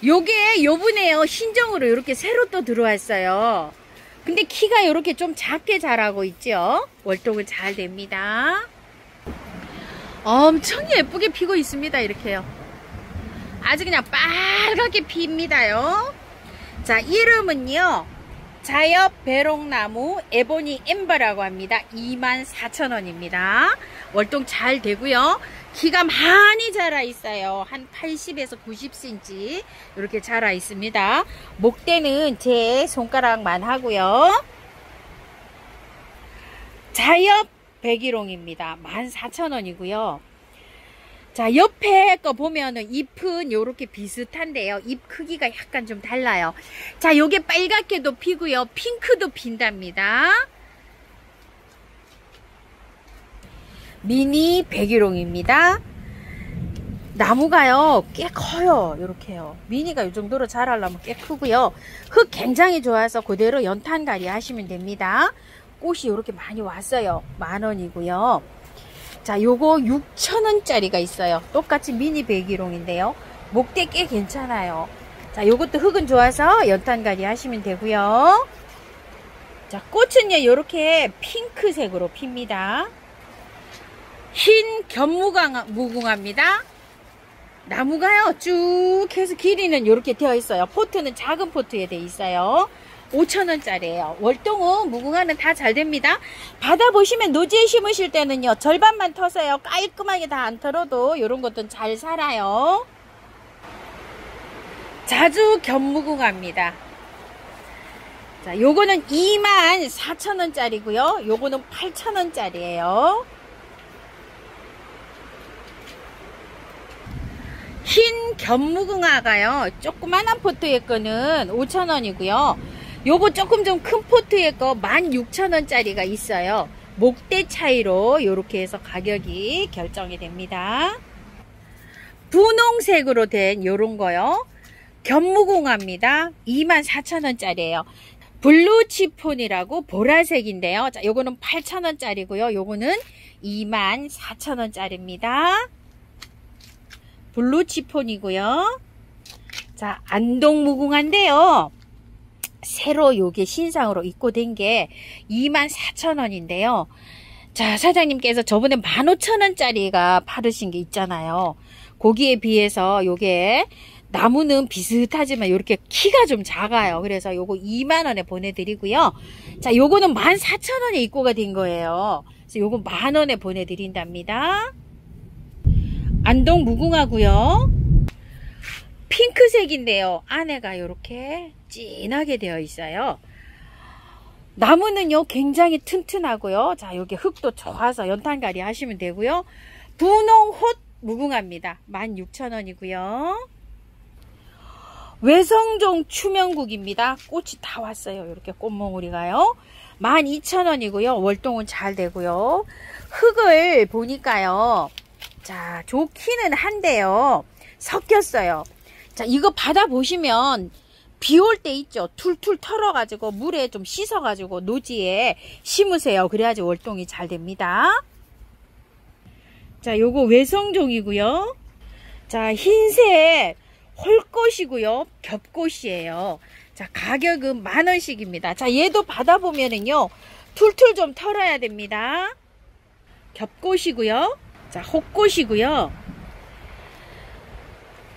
요게 요번에요. 신정으로 이렇게 새로 또 들어왔어요. 근데 키가 이렇게 좀 작게 자라고 있죠? 월동은 잘 됩니다. 엄청 예쁘게 피고 있습니다. 이렇게요. 아주 그냥 빨갛게 핍니다요. 자, 이름은요, 자엽 배롱나무 에보니 엠버라고 합니다. 24,000원입니다. 월동 잘 되고요. 키가 많이 자라 있어요. 한 80에서 90cm 이렇게 자라 있습니다. 목대는 제 손가락만 하고요. 자엽 백일홍입니다. 14,000원이고요. 자, 옆에 거 보면은 잎은 요렇게 비슷한데요. 잎 크기가 약간 좀 달라요. 자, 요게 빨갛게도 피고요. 핑크도 핀답니다. 미니 백일홍입니다. 나무가요, 꽤 커요. 요렇게요. 미니가 이 정도로 자라려면 꽤 크고요. 흙 굉장히 좋아서 그대로 연탄갈이 하시면 됩니다. 꽃이 이렇게 많이 왔어요. 10,000원이고요. 자, 요거 6,000원짜리가 있어요. 똑같이 미니 백일홍인데요. 목대 꽤 괜찮아요. 자, 요것도 흙은 좋아서 연탄갈이 하시면 되고요. 자, 꽃은요, 요렇게 핑크색으로 핍니다. 흰 견무궁화입니다. 나무가요, 쭉 해서 길이는 요렇게 되어 있어요. 포트는 작은 포트에 되어 있어요. 5,000원짜리예요. 월동은 무궁화는 다 잘 됩니다. 받아보시면 노지에 심으실 때는요, 절반만 터서요. 깔끔하게 다 안 털어도 이런 것도 잘 살아요. 자주 견무궁화입니다. 자, 요거는 24,000원짜리고요. 요거는 8,000원짜리예요. 흰 견무궁화가요, 조그만한 포트의 거는 5,000원이고요. 요거 조금 좀 큰 포트의 거 16,000원짜리가 있어요. 목대 차이로 요렇게 해서 가격이 결정이 됩니다. 분홍색으로 된 요런 거요. 견무궁화입니다. 24,000원짜리예요. 블루치폰이라고 보라색인데요. 자, 요거는 8,000원짜리고요. 요거는 24,000원짜리입니다. 블루치폰이고요. 자, 안동무궁화인데요. 새로 요게 신상으로 입고된 게 24,000원인데요. 자, 사장님께서 저번에 15,000원짜리가 파르신 게 있잖아요. 거기에 비해서 요게 나무는 비슷하지만 이렇게 키가 좀 작아요. 그래서 요거 2만원에 보내드리고요. 자, 요거는 14,000원에 입고가 된 거예요. 그래서 요거 만원에 보내드린답니다. 안동 무궁화고요. 핑크색인데요. 안에가 이렇게 진하게 되어 있어요. 나무는요, 굉장히 튼튼하고요. 자, 여기 흙도 좋아서 연탄갈이 하시면 되고요. 분홍톳 무궁화입니다. 16,000원이고요. 외성종 추명국입니다. 꽃이 다 왔어요. 이렇게 꽃몽우리가요. 12,000원이고요. 월동은 잘 되고요. 흙을 보니까요, 자, 좋기는 한데요, 섞였어요. 자, 이거 받아보시면 비 올 때 있죠. 툴툴 털어가지고 물에 좀 씻어가지고 노지에 심으세요. 그래야지 월동이 잘 됩니다. 자, 요거 외성종이고요. 자, 흰색 홀꽃이고요. 겹꽃이에요. 자, 가격은 10,000원씩입니다. 자, 얘도 받아보면은요, 툴툴 좀 털어야 됩니다. 겹꽃이고요. 자, 혹꽃이고요.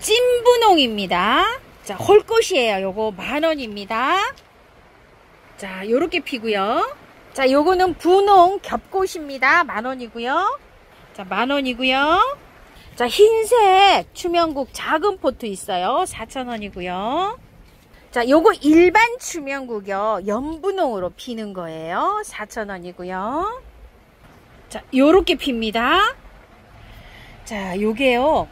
찐분홍입니다. 자, 홀꽃이에요. 요거 10,000원입니다. 자, 요렇게 피고요. 자, 요거는 분홍 겹꽃입니다. 10,000원이고요. 자, 10,000원이고요. 자, 흰색 추명국 작은 포트 있어요. 4,000원이고요. 자, 요거 일반 추명국이요. 연분홍으로 피는 거예요. 4,000원이고요. 자, 요렇게 핍니다. 자, 요게요.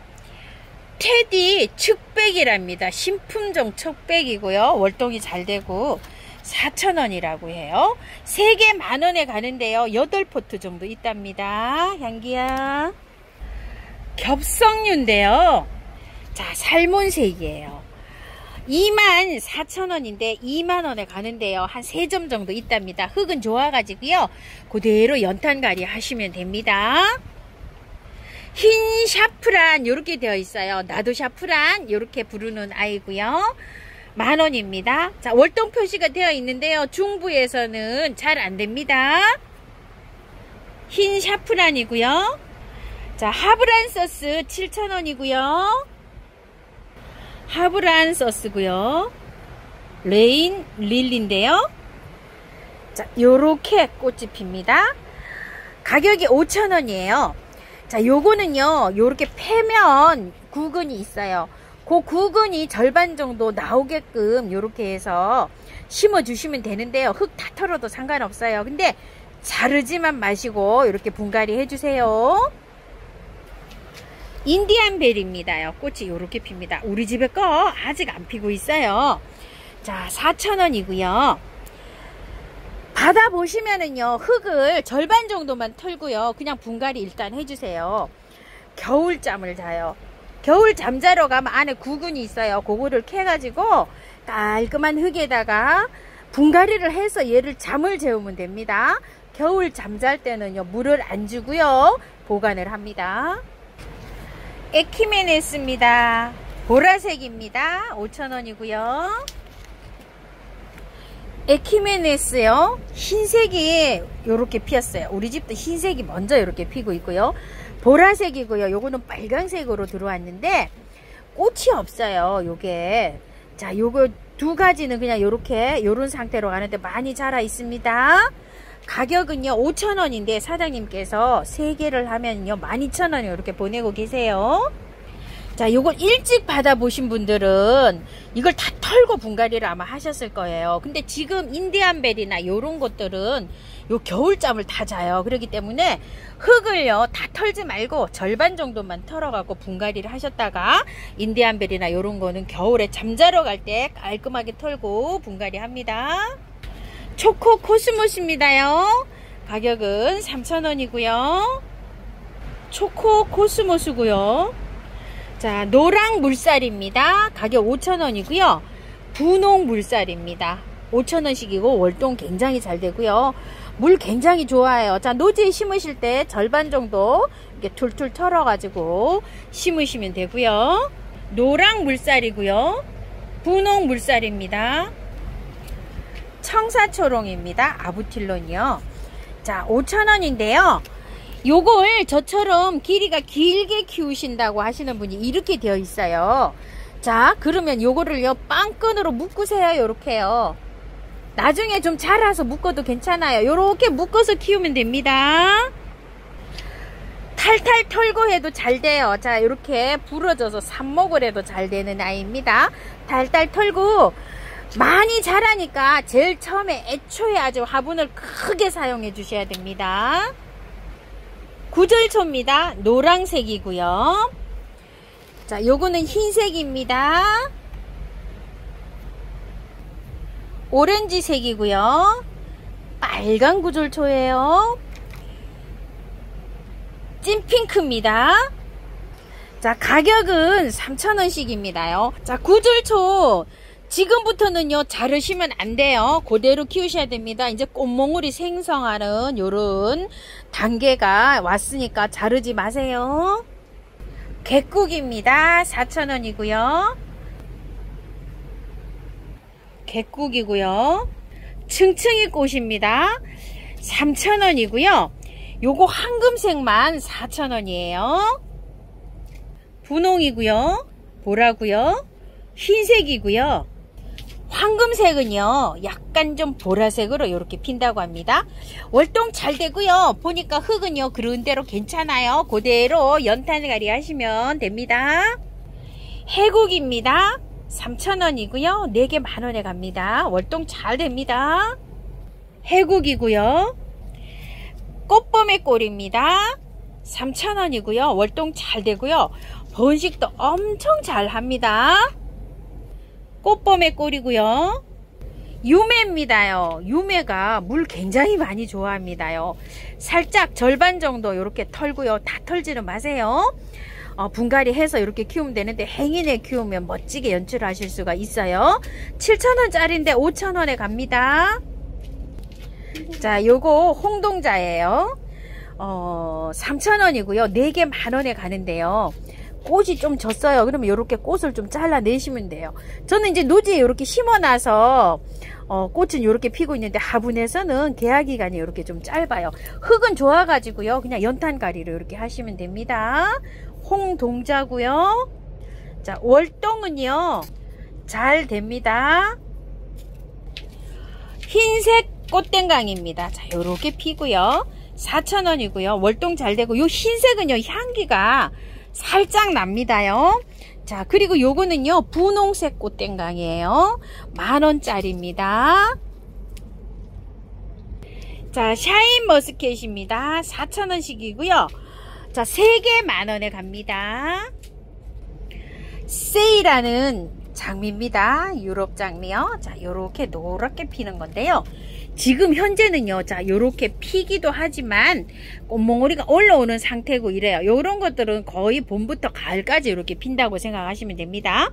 테디 측백이랍니다. 신품종 측백이고요. 월동이 잘 되고 4,000원이라고 해요. 3개 10,000원에 가는데요. 8포트 정도 있답니다. 향기야. 겹성류인데요. 자, 살몬색이에요. 24,000원인데 20,000원에 가는데요. 한 3점 정도 있답니다. 흙은 좋아가지고요. 그대로 연탄갈이 하시면 됩니다. 흰 샤프란 요렇게 되어 있어요. 나도 샤프란 요렇게 부르는 아이고요. 10,000원입니다. 자, 월동 표시가 되어 있는데요. 중부에서는 잘 안됩니다. 흰 샤프란이고요. 자, 하브란 소스 7,000원이고요. 하브란 소스고요. 레인 릴리인데요. 자, 요렇게 꽃이 핍니다. 가격이 5,000원이에요. 자, 요거는요, 요렇게 패면 구근이 있어요. 그 구근이 절반 정도 나오게끔 요렇게 해서 심어 주시면 되는데요. 흙 다 털어도 상관없어요. 근데 자르지만 마시고 이렇게 분갈이 해주세요. 인디안 벨입니다요. 꽃이 요렇게 핍니다. 우리 집에 거 아직 안 피고 있어요. 자, 4,000원이고요. 받아보시면은요, 흙을 절반 정도만 털고요. 그냥 분갈이 일단 해주세요. 겨울잠을 자요. 겨울잠 자러 가면 안에 구근이 있어요. 그거를 캐가지고 깔끔한 흙에다가 분갈이를 해서 얘를 잠을 재우면 됩니다. 겨울 잠잘 때는요, 물을 안 주고요, 보관을 합니다. 에키메네스입니다. 보라색입니다. 5,000원이고요. 에키메네스요. 흰색이 요렇게 피었어요. 우리 집도 흰색이 먼저 요렇게 피고 있고요. 보라색이고요. 요거는 빨간색으로 들어왔는데 꽃이 없어요. 요게. 자, 요거 두 가지는 그냥 요렇게 요런 상태로 가는데 많이 자라 있습니다. 가격은요 5,000원인데 사장님께서 3개를 하면요 12,000원에 이렇게 보내고 계세요. 자, 요걸 일찍 받아보신 분들은 이걸 다 털고 분갈이를 아마 하셨을 거예요. 근데 지금 인디안벨이나 요런 것들은 요 겨울잠을 다 자요. 그렇기 때문에 흙을요 다 털지 말고 절반 정도만 털어갖고 분갈이를 하셨다가 인디안벨이나 요런 거는 겨울에 잠자러 갈 때 깔끔하게 털고 분갈이 합니다. 초코 코스모스입니다요. 가격은 3,000원이고요. 초코 코스모스고요. 자, 노랑 물살입니다. 가격 5,000원이고요. 분홍 물살입니다. 5,000원씩이고 월동 굉장히 잘 되고요. 물 굉장히 좋아요. 자, 노지에 심으실 때 절반 정도 이렇게 툴툴 털어가지고 심으시면 되고요. 노랑 물살이고요. 분홍 물살입니다. 청사초롱입니다. 아부틸론이요. 자, 5,000원인데요. 요걸 저처럼 길이가 길게 키우신다고 하시는 분이 이렇게 되어 있어요. 자, 그러면 요거를요 빵끈으로 묶으세요. 요렇게요. 나중에 좀 자라서 묶어도 괜찮아요. 요렇게 묶어서 키우면 됩니다. 탈탈 털고 해도 잘 돼요. 자, 요렇게 부러져서 삽목을 해도 잘 되는 아이입니다. 탈탈 털고 많이 자라니까 제일 처음에 애초에 아주 화분을 크게 사용해 주셔야 됩니다. 구절초입니다. 노란색이고요. 자, 요거는 흰색입니다. 오렌지색이고요. 빨간 구절초예요. 찐핑크입니다. 자, 가격은 3,000원씩입니다요. 자, 구절초 지금부터는요 자르시면 안 돼요. 그대로 키우셔야 됩니다. 이제 꽃몽울이 생성하는 요런 단계가 왔으니까 자르지 마세요. 개국입니다. 4,000원이고요. 개국이고요. 층층이 꽃입니다. 3,000원이고요. 요거 황금색만 4,000원이에요. 분홍이고요. 보라고요. 흰색이고요. 황금색은요 약간 좀 보라색으로 이렇게 핀다고 합니다. 월동 잘 되고요. 보니까 흙은요 그런 대로 괜찮아요. 그대로 연탄가리 하시면 됩니다. 해국입니다. 3,000원이고요. 4개 만원에 갑니다. 월동 잘 됩니다. 해국이고요. 꽃범의 꼴입니다. 3,000원이고요. 월동 잘 되고요. 번식도 엄청 잘 합니다. 꽃범의 꼴이고요. 유매입니다요. 유매가 물 굉장히 많이 좋아합니다요. 살짝 절반 정도 이렇게 털고요. 다 털지는 마세요. 분갈이 해서 이렇게 키우면 되는데 행인에 키우면 멋지게 연출하실 수가 있어요. 7,000원짜리인데 5,000원에 갑니다. 자, 요거 홍동자예요. 3,000원이고요. 4개 만원에 가는데요. 꽃이 좀 졌어요. 그러면 이렇게 꽃을 좀 잘라 내시면 돼요. 저는 이제 노지에 이렇게 심어놔서 꽃은 이렇게 피고 있는데 화분에서는 개화 기간이 이렇게 좀 짧아요. 흙은 좋아가지고요. 그냥 연탄가리로 이렇게 하시면 됩니다. 홍동자고요. 자, 월동은요 잘 됩니다. 흰색 꽃땡강입니다. 자, 요렇게 피고요. 4,000원이고요. 월동 잘 되고 요 흰색은요 향기가 살짝 납니다요. 자, 그리고 요거는요 분홍색 꽃땡강이에요. 만원짜리입니다. 자, 샤인머스켓입니다. 4,000원씩이고요. 자, 3개 만원에 갑니다. 세이라는 장미입니다. 유럽 장미요. 자, 요렇게 노랗게 피는 건데요. 지금 현재는요, 자, 요렇게 피기도 하지만 꽃몽오리가 올라오는 상태고 이래요. 요런 것들은 거의 봄부터 가을까지 이렇게 핀다고 생각하시면 됩니다.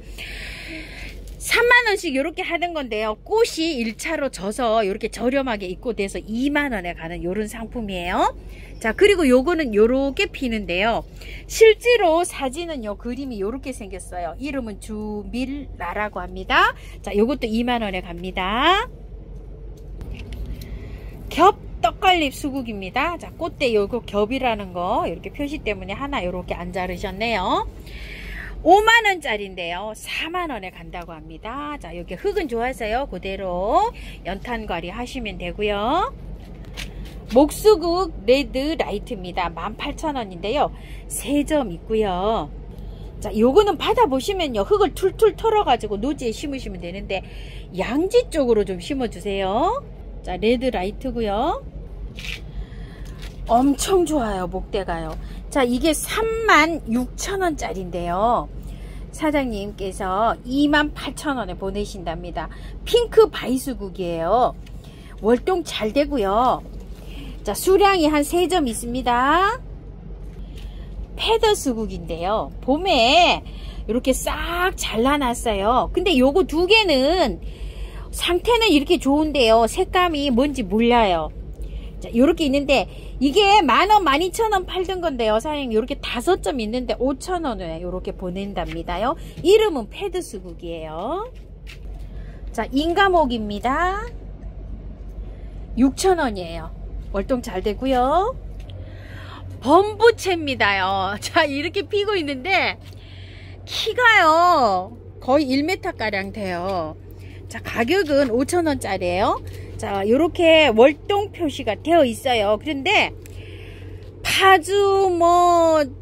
3만원씩 이렇게 하는 건데요. 꽃이 1차로 져서 이렇게 저렴하게 입고돼서 2만원에 가는 요런 상품이에요. 자, 그리고 요거는 요렇게 피는데요. 실제로 사진은요, 그림이 요렇게 생겼어요. 이름은 주밀라라고 합니다. 자, 요것도 2만원에 갑니다. 겹 떡갈립 수국입니다. 자, 꽃대 요거 겹이라는 거 이렇게 표시 때문에 하나 요렇게 안 자르셨네요. 5만원짜리인데요 4만원에 간다고 합니다. 자, 여기 흙은 좋아서요 그대로 연탄과리 하시면 되고요. 목수국 레드 라이트입니다. 18,000원인데요 3점 있고요. 자, 요거는 받아보시면요 흙을 툴툴 털어 가지고 노지에 심으시면 되는데 양지 쪽으로 좀 심어 주세요. 자, 레드 라이트고요. 엄청 좋아요. 목대가요. 자, 이게 36,000원짜리인데요 사장님께서 28,000원에 보내신답니다. 핑크 바이수국이에요. 월동 잘 되고요. 자, 수량이 한 3점 있습니다. 패더수국인데요 봄에 이렇게 싹 잘라놨어요. 근데 요거 2개는 상태는 이렇게 좋은데요 색감이 뭔지 몰라요. 자, 요렇게 있는데 이게 만원, 12,000원 팔던 건데요 사장님 요렇게 5점 있는데 5,000원에 요렇게 보낸답니다요. 이름은 패드수국이에요. 자, 인가목입니다. 6,000원이에요 월동 잘 되고요. 범부채입니다요. 자, 이렇게 피고 있는데 키가요 거의 1m 가량 돼요. 자, 가격은 5,000원짜리예요 자, 요렇게 월동 표시가 되어 있어요. 그런데 파주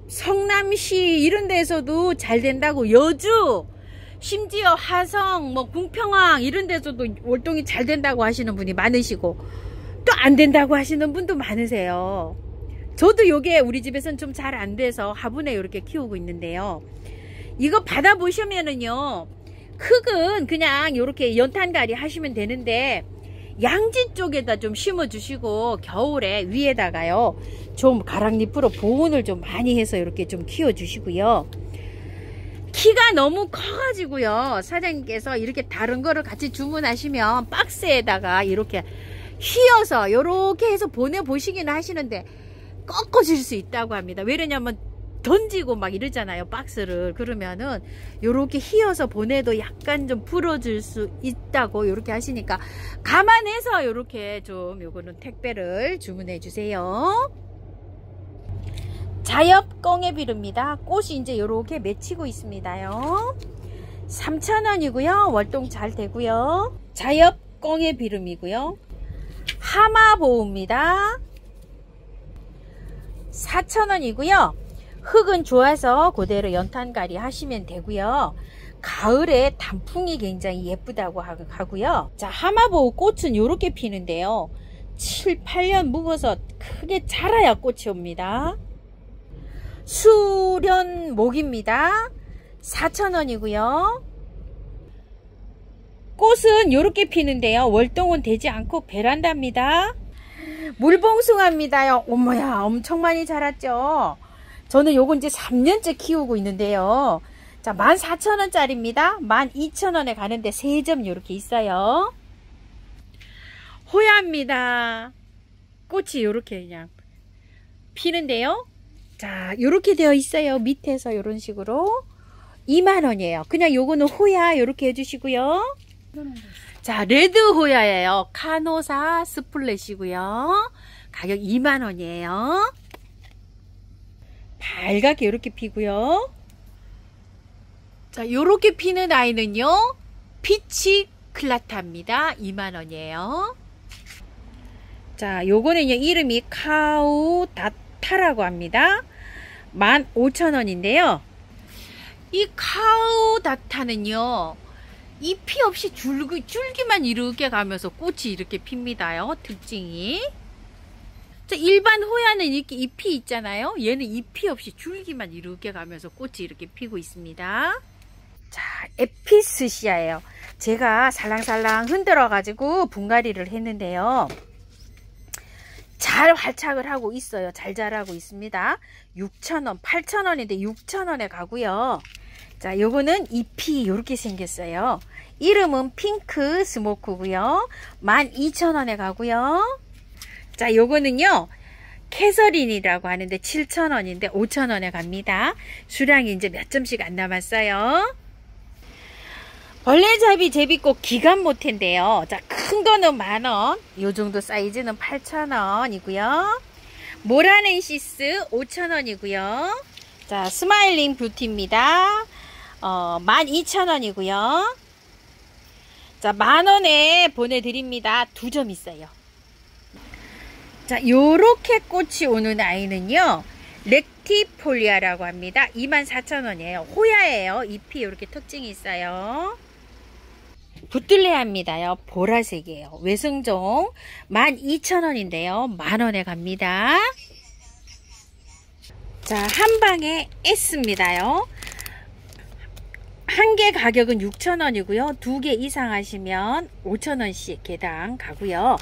성남시 이런 데서도 잘 된다고, 여주 심지어 화성 궁평항 이런 데서도 월동이 잘 된다고 하시는 분이 많으시고 또 안 된다고 하시는 분도 많으세요. 저도 요게 우리 집에서는 좀 잘 안 돼서 화분에 이렇게 키우고 있는데요. 이거 받아보시면은요 흙은 그냥 이렇게 연탄가리 하시면 되는데 양지 쪽에다 좀 심어 주시고 겨울에 위에다가요 좀 가랑잎으로 보온을 좀 많이 해서 이렇게 좀 키워 주시고요. 키가 너무 커가지고요. 사장님께서 이렇게 다른 거를 같이 주문하시면 박스에다가 이렇게 휘어서 이렇게 해서 보내보시기는 하시는데 꺾어질 수 있다고 합니다. 왜냐면 던지고 막 이러잖아요, 박스를. 그러면은 요렇게 휘어서 보내도 약간 좀 부러질 수 있다고 요렇게 하시니까 감안해서 요렇게 좀 요거는 택배를 주문해 주세요. 자엽 꽁해비루입니다. 꽃이 이제 요렇게 맺히고 있습니다요. 3,000원이고요. 월동 잘 되고요. 자엽 꽁해비름이고요. 하마보우입니다. 4,000원이고요. 흙은 좋아서 그대로 연탄갈이 하시면 되고요. 가을에 단풍이 굉장히 예쁘다고 하고요. 자, 하마보우 꽃은 요렇게 피는데요. 7, 8년 묵어서 크게 자라야 꽃이 옵니다. 수련목입니다. 4,000원이고요. 꽃은 요렇게 피는데요. 월동은 되지 않고 베란다입니다. 물봉숭아입니다요. 어머야, 엄청 많이 자랐죠. 저는 요거 이제 3년째 키우고 있는데요. 자, 14,000원짜리입니다. 12,000원에 가는데 3점 요렇게 있어요. 호야입니다. 꽃이 요렇게 그냥 피는데요. 자, 요렇게 되어 있어요. 밑에서 요런 식으로 2만원이에요. 그냥 요거는 호야 요렇게 해주시고요. 자, 레드 호야예요. 카노사 스플래시고요. 가격 2만원이에요. 밝게 이렇게 피고요. 자, 요렇게 피는 아이는요, 피치 클라타입니다. 2만원이에요. 자, 요거는요, 이름이 카우다타라고 합니다. 15,000원인데요. 이 카우다타는요, 잎이 없이 줄기만 이렇게 가면서 꽃이 이렇게 핍니다요. 특징이. 자, 일반 호야는 이렇게 잎이 있잖아요. 얘는 잎이 없이 줄기만 이렇게 가면서 꽃이 이렇게 피고 있습니다. 자, 에피스시아예요. 제가 살랑살랑 흔들어 가지고 분갈이를 했는데요. 잘 활착을 하고 있어요. 잘 자라고 있습니다. 6,000원, 8,000원인데 6,000원에 가고요. 자, 요거는 잎이 이렇게 생겼어요. 이름은 핑크 스모크고요. 12,000원에 가고요. 자, 요거는요, 캐서린이라고 하는데 7,000원인데 5,000원에 갑니다. 수량이 이제 몇 점씩 안 남았어요. 벌레잡이 제비꽃 기간 모태인데요. 자, 큰 거는 10,000원, 요 정도 사이즈는 8,000원이고요. 모라넨시스 5,000원이고요. 자, 스마일링 뷰티입니다. 12,000원이고요. 자, 10,000원에 보내드립니다. 2점 있어요. 자, 요렇게 꽃이 오는 아이는요, 렉티폴리아라고 합니다. 24,000원이에요. 호야예요. 잎이 이렇게 특징이 있어요. 부틀레아입니다요. 보라색이에요. 외승종 12,000원인데요. 10,000원에 갑니다. 자, 한방에 S입니다요. 한 개 가격은 6,000원이고요. 2개 이상 하시면 5,000원씩 개당 가고요.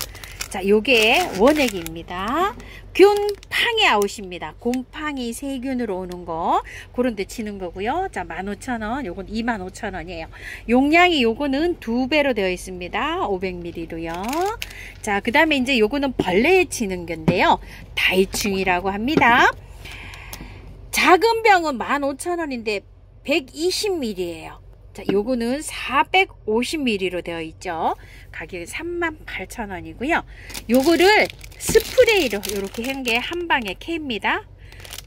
자, 요게 원액입니다. 균팡이 아웃입니다. 곰팡이 세균으로 오는 거 그런 데 치는 거고요. 자, 15,000원, 요건 25,000원이에요. 용량이 요거는 2배로 되어 있습니다. 500ml로요. 자, 그 다음에 이제 요거는 벌레에 치는 건데요. 다이충이라고 합니다. 작은 병은 15,000원인데 120ml예요. 자, 요거는 450ml로 되어 있죠. 가격이 38,000원이고요. 요거를 스프레이로 이렇게 한 게 한 방에 K입니다.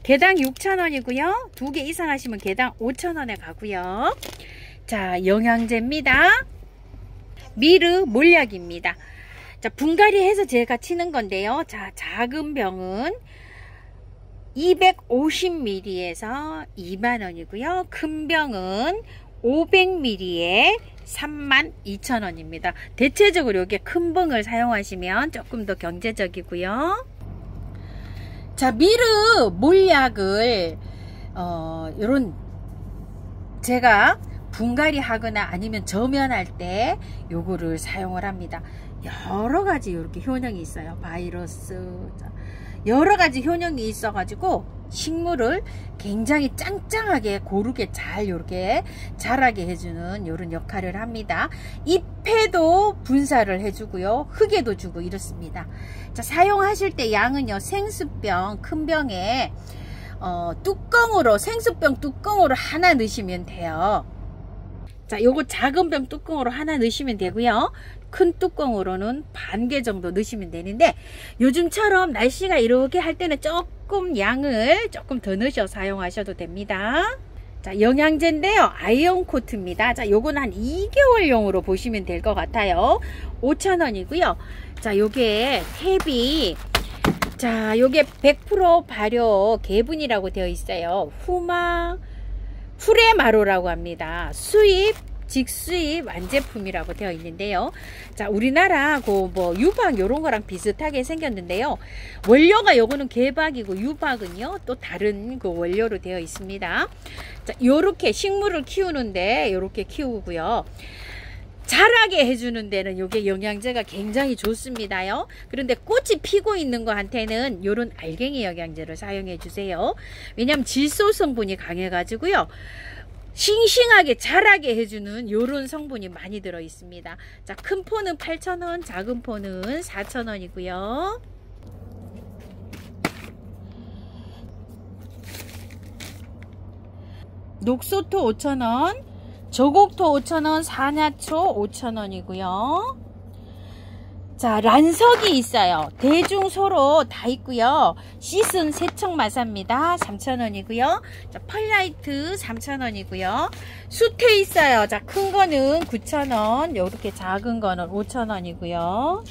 개당 6,000원이고요. 2개 이상 하시면 개당 5,000원에 가고요. 자, 영양제입니다. 미르 몰약입니다. 자, 분갈이 해서 제가 치는 건데요. 자, 작은 병은 250ml에서 2만원이고요. 큰 병은 500ml에 32,000원입니다. 대체적으로 이게 큰 병을 사용하시면 조금 더 경제적이고요. 자, 미르 몰약을 요런 제가 분갈이 하거나 아니면 저면할 때 요거를 사용을 합니다. 여러가지 이렇게 효능이 있어요. 바이러스, 여러가지 효능이 있어 가지고 식물을 굉장히 짱짱하게 고르게 잘 이렇게 자라게 해주는 이런 역할을 합니다. 잎에도 분사를 해주고요, 흙에도 주고 이렇습니다. 자, 사용하실 때 양은요, 생수병 큰 병에 뚜껑으로, 생수병 뚜껑으로 하나 넣으시면 돼요. 자, 요거 작은 병 뚜껑으로 하나 넣으시면 되고요, 큰 뚜껑으로는 반 개 정도 넣으시면 되는데, 요즘처럼 날씨가 이렇게 할 때는 조금 양을 조금 더 넣으셔서 사용하셔도 됩니다. 자, 영양제인데요, 아이언 코트입니다. 자, 요건 한 2개월용으로 보시면 될 것 같아요. 5,000원이고요. 자, 요게 탭이, 자, 요게 100% 발효 개분이라고 되어 있어요. 후레마로라고 합니다. 수입, 직수입 완제품이라고 되어 있는데요. 자, 우리나라 뭐 유박 요런 거랑 비슷하게 생겼는데요. 원료가 요거는 개박이고 유박은요 또 다른 그 원료로 되어 있습니다. 자, 요렇게 식물을 키우는데 요렇게 키우고요, 자라게 해주는 데는 요게 영양제가 굉장히 좋습니다요. 그런데 꽃이 피고 있는 거한테는 요런 알갱이 영양제를 사용해 주세요. 왜냐면 질소 성분이 강해 가지고요, 싱싱하게 자라게 해주는 요런 성분이 많이 들어 있습니다. 자, 큰 포는 8,000원, 작은 포는 4,000원이고요. 녹소토 5,000원, 저곡토 5,000원, 산야초 5,000원이고요. 자, 란석이 있어요. 대중소로 다 있고요. 씻은 세척마사입니다. 3,000원이고요. 자, 펄라이트 3,000원이고요. 수태 있어요. 자, 큰 거는 9,000원, 요렇게 작은 거는 5,000원이고요.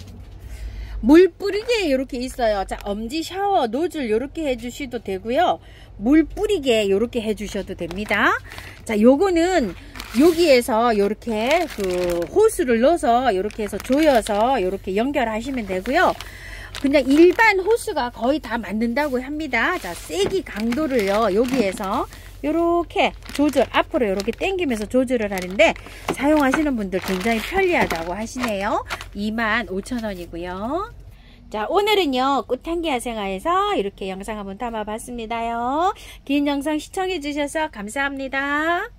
물 뿌리게 이렇게 있어요. 자, 엄지 샤워 노즐 요렇게 해주셔도 되고요, 물 뿌리게 요렇게 해주셔도 됩니다. 자, 요거는 여기에서 요렇게 그 호스를 넣어서 요렇게 해서 조여서 요렇게 연결하시면 되고요. 그냥 일반 호스가 거의 다 맞는다고 합니다. 자, 세기 강도를요, 여기에서 요렇게 조절, 앞으로 요렇게 당기면서 조절을 하는데, 사용하시는 분들 굉장히 편리하다고 하시네요. 25,000원이고요. 자, 오늘은요, 꽃향기 야생화에서 이렇게 영상 한번 담아 봤습니다요. 긴 영상 시청해 주셔서 감사합니다.